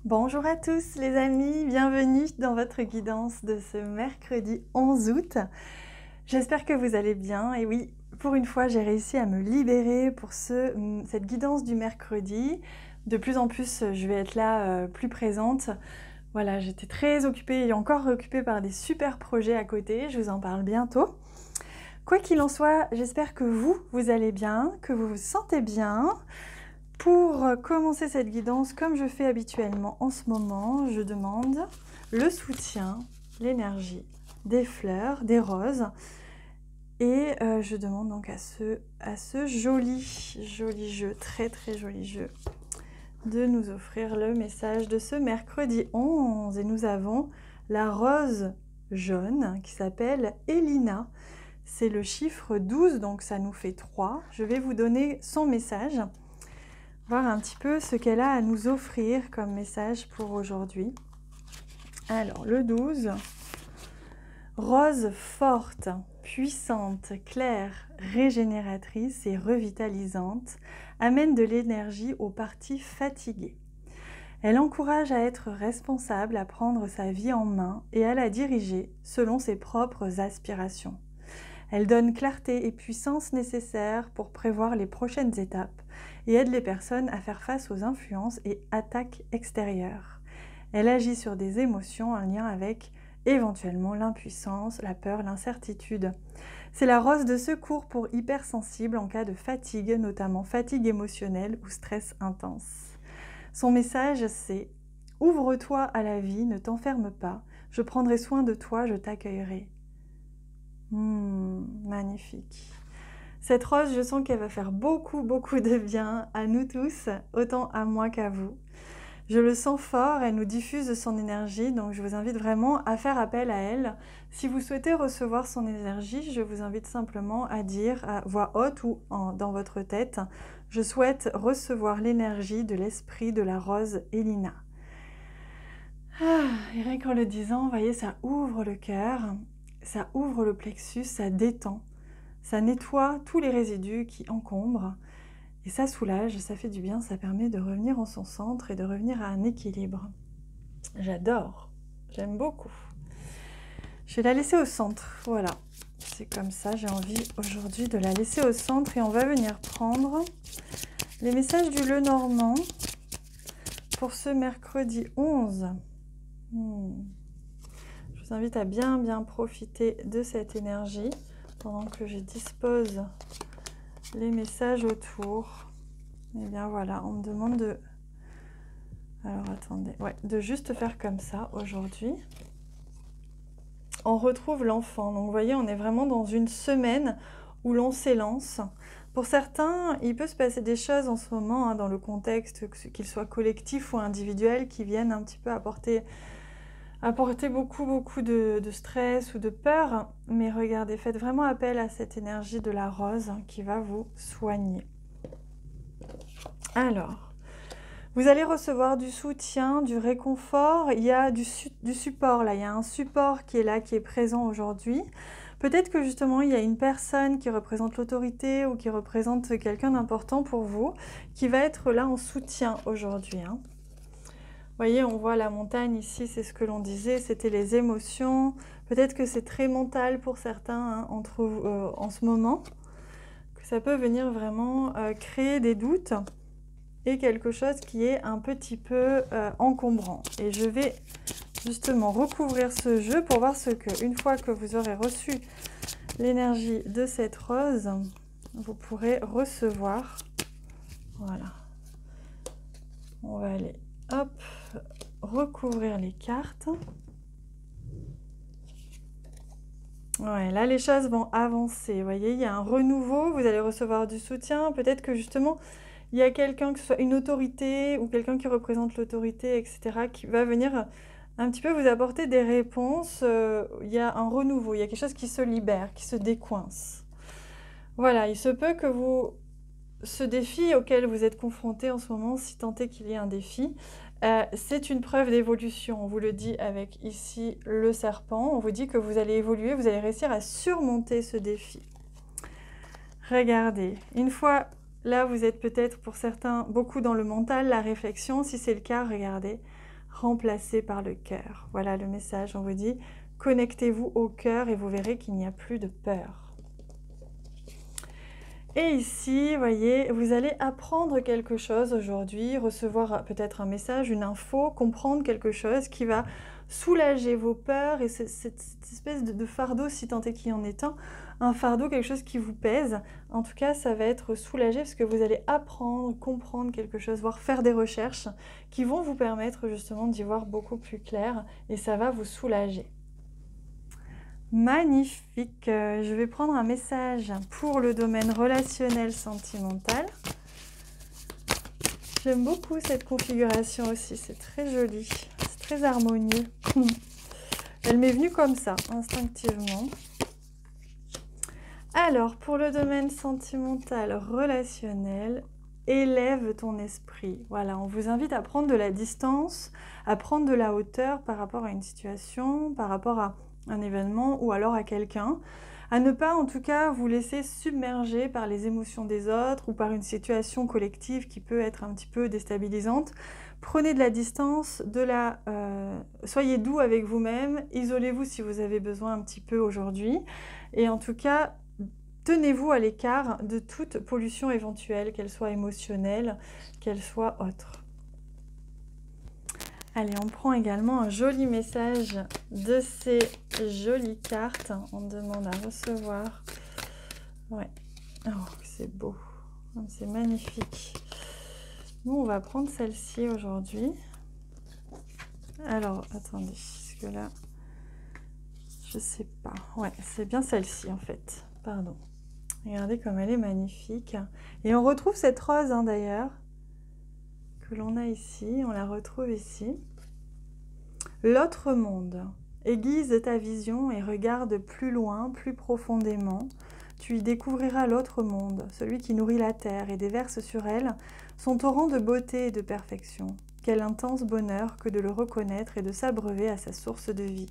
Bonjour à tous les amis, bienvenue dans votre guidance de ce mercredi 11 août. J'espère que vous allez bien et oui, pour une fois j'ai réussi à me libérer pour cette guidance du mercredi. De plus en plus je vais être là plus présente. Voilà, j'étais très occupée et encore occupée par des super projets à côté, je vous en parle bientôt. Quoi qu'il en soit, j'espère que vous allez bien, que vous vous sentez bien. Pour commencer cette guidance, comme je fais habituellement en ce moment, je demande le soutien, l'énergie des fleurs, des roses. Et je demande donc à ce joli jeu, très joli jeu, de nous offrir le message de ce mercredi 11. Et nous avons la rose jaune qui s'appelle Elina. C'est le chiffre 12, donc ça nous fait 3. Je vais vous donner son message. Voir un petit peu ce qu'elle a à nous offrir comme message pour aujourd'hui. Alors, le 12. Rose forte, puissante, claire, régénératrice et revitalisante, amène de l'énergie aux parties fatiguées. Elle encourage à être responsable, à prendre sa vie en main et à la diriger selon ses propres aspirations. Elle donne clarté et puissance nécessaires pour prévoir les prochaines étapes et aide les personnes à faire face aux influences et attaques extérieures. Elle agit sur des émotions en lien avec éventuellement l'impuissance, la peur, l'incertitude. C'est la rose de secours pour hypersensibles en cas de fatigue, notamment fatigue émotionnelle ou stress intense. Son message, c'est « Ouvre-toi à la vie, ne t'enferme pas, je prendrai soin de toi, je t'accueillerai ». Magnifique. Cette rose, je sens qu'elle va faire beaucoup de bien à nous tous, autant à moi qu'à vous. Je le sens fort, elle nous diffuse son énergie, donc je vous invite vraiment à faire appel à elle. Si vous souhaitez recevoir son énergie, je vous invite simplement à dire à voix haute ou dans votre tête « Je souhaite recevoir l'énergie de l'esprit de la rose Elina ». Et rien qu'en le disant, vous voyez, ça ouvre le cœur. Ça ouvre le plexus, ça détend, ça nettoie tous les résidus qui encombrent et ça soulage, ça fait du bien, ça permet de revenir en son centre et de revenir à un équilibre. J'adore, j'aime beaucoup. Je vais la laisser au centre, voilà. C'est comme ça, j'ai envie aujourd'hui de la laisser au centre et on va venir prendre les messages du Lenormand pour ce mercredi 11. Je vous invite à bien profiter de cette énergie pendant que je dispose les messages autour. Et bien voilà, on me demande de... Alors attendez, ouais, de juste faire comme ça aujourd'hui. On retrouve l'enfant. Donc vous voyez, on est vraiment dans une semaine où l'on s'élance. Pour certains, il peut se passer des choses en ce moment, dans le contexte, qu'il soit collectif ou individuel, qui viennent un petit peu apporter beaucoup de stress ou de peur, mais regardez, faites vraiment appel à cette énergie de la rose qui va vous soigner. Alors, vous allez recevoir du soutien, du réconfort, il y a du support là, il y a un support qui est là, qui est présent aujourd'hui. Peut-être que justement il y a une personne qui représente l'autorité ou qui représente quelqu'un d'important pour vous, qui va être là en soutien aujourd'hui, hein. Vous voyez, on voit la montagne ici, c'est ce que l'on disait, c'était les émotions. Peut-être que c'est très mental pour certains, hein, en ce moment, que ça peut venir vraiment créer des doutes et quelque chose qui est un petit peu encombrant. Et je vais justement recouvrir ce jeu pour voir ce que, une fois que vous aurez reçu l'énergie de cette rose, vous pourrez recevoir. Voilà. On va aller, hop, recouvrir les cartes. Ouais, là les choses vont avancer, vous voyez, il y a un renouveau, vous allez recevoir du soutien, peut-être que justement il y a quelqu'un, que ce soit une autorité ou quelqu'un qui représente l'autorité, etc., qui va venir un petit peu vous apporter des réponses. Il y a un renouveau, il y a quelque chose qui se libère, qui se décoince. Voilà, il se peut que ce défi auquel vous êtes confronté en ce moment, si tant est qu'il y ait un défi, c'est une preuve d'évolution. On vous le dit avec ici le serpent. On vous dit que vous allez évoluer, vous allez réussir à surmonter ce défi. Regardez, une fois là, vous êtes peut-être pour certains beaucoup dans le mental, la réflexion. Si c'est le cas, regardez. remplacé par le cœur. Voilà le message, on vous dit, connectez-vous au cœur et vous verrez qu'il n'y a plus de peur. Et ici, vous voyez, vous allez apprendre quelque chose aujourd'hui, recevoir peut-être un message, une info, comprendre quelque chose qui va soulager vos peurs et cette espèce de fardeau, si tant est qu'il y en ait un fardeau, quelque chose qui vous pèse. En tout cas, ça va être soulagé parce que vous allez apprendre, comprendre quelque chose, voire faire des recherches qui vont vous permettre justement d'y voir beaucoup plus clair et ça va vous soulager. Magnifique. Je vais prendre un message pour le domaine relationnel sentimental. J'aime beaucoup cette configuration aussi, c'est très joli, c'est très harmonieux. Elle m'est venue comme ça, instinctivement. Alors, pour le domaine sentimental relationnel, élève ton esprit. Voilà, on vous invite à prendre de la distance, à prendre de la hauteur par rapport à une situation, par rapport à un événement ou alors à quelqu'un, à ne pas en tout cas vous laisser submerger par les émotions des autres ou par une situation collective qui peut être un petit peu déstabilisante. Prenez de la distance, soyez doux avec vous-même, isolez-vous si vous avez besoin un petit peu aujourd'hui et en tout cas tenez-vous à l'écart de toute pollution éventuelle, qu'elle soit émotionnelle, qu'elle soit autre. Allez, on prend également un joli message de ces jolies cartes. On demande à recevoir. Ouais. Oh, c'est beau. C'est magnifique. Nous, on va prendre celle-ci aujourd'hui. Alors, attendez, parce que là, je sais pas. Ouais, c'est bien celle-ci, en fait. Pardon. Regardez comme elle est magnifique. Et on retrouve cette rose, hein, d'ailleurs, que l'on a ici, on la retrouve ici. L'autre monde. Aiguise ta vision et regarde plus loin, plus profondément. Tu y découvriras l'autre monde, celui qui nourrit la terre et déverse sur elle son torrent de beauté et de perfection. Quel intense bonheur que de le reconnaître et de s'abreuver à sa source de vie.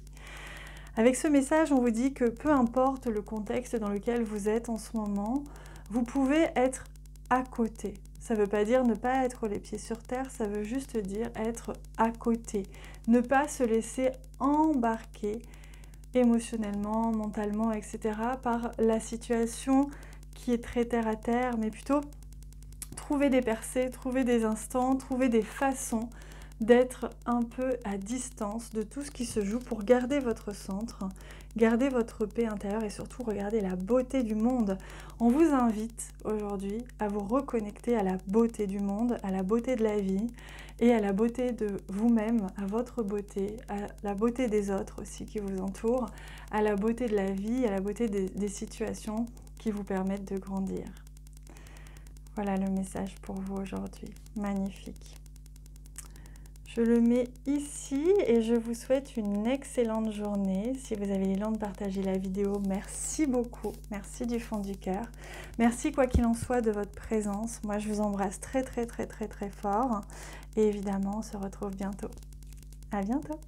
Avec ce message, on vous dit que peu importe le contexte dans lequel vous êtes en ce moment, vous pouvez être à côté. Ça ne veut pas dire ne pas être les pieds sur terre, ça veut juste dire être à côté. Ne pas se laisser embarquer émotionnellement, mentalement, etc. par la situation qui est très terre à terre, mais plutôt trouver des percées, trouver des instants, trouver des façons d'être un peu à distance de tout ce qui se joue pour garder votre centre, garder votre paix intérieure et surtout regarder la beauté du monde. On vous invite aujourd'hui à vous reconnecter à la beauté du monde, à la beauté de la vie et à la beauté de vous-même, à votre beauté, à la beauté des autres aussi qui vous entourent, à la beauté de la vie, à la beauté des situations qui vous permettent de grandir. Voilà le message pour vous aujourd'hui. Magnifique. Je le mets ici et je vous souhaite une excellente journée. Si vous avez l'élan de partager la vidéo, merci beaucoup. Merci du fond du cœur. Merci quoi qu'il en soit de votre présence. Moi, je vous embrasse très très très très très fort. Et évidemment, on se retrouve bientôt. À bientôt.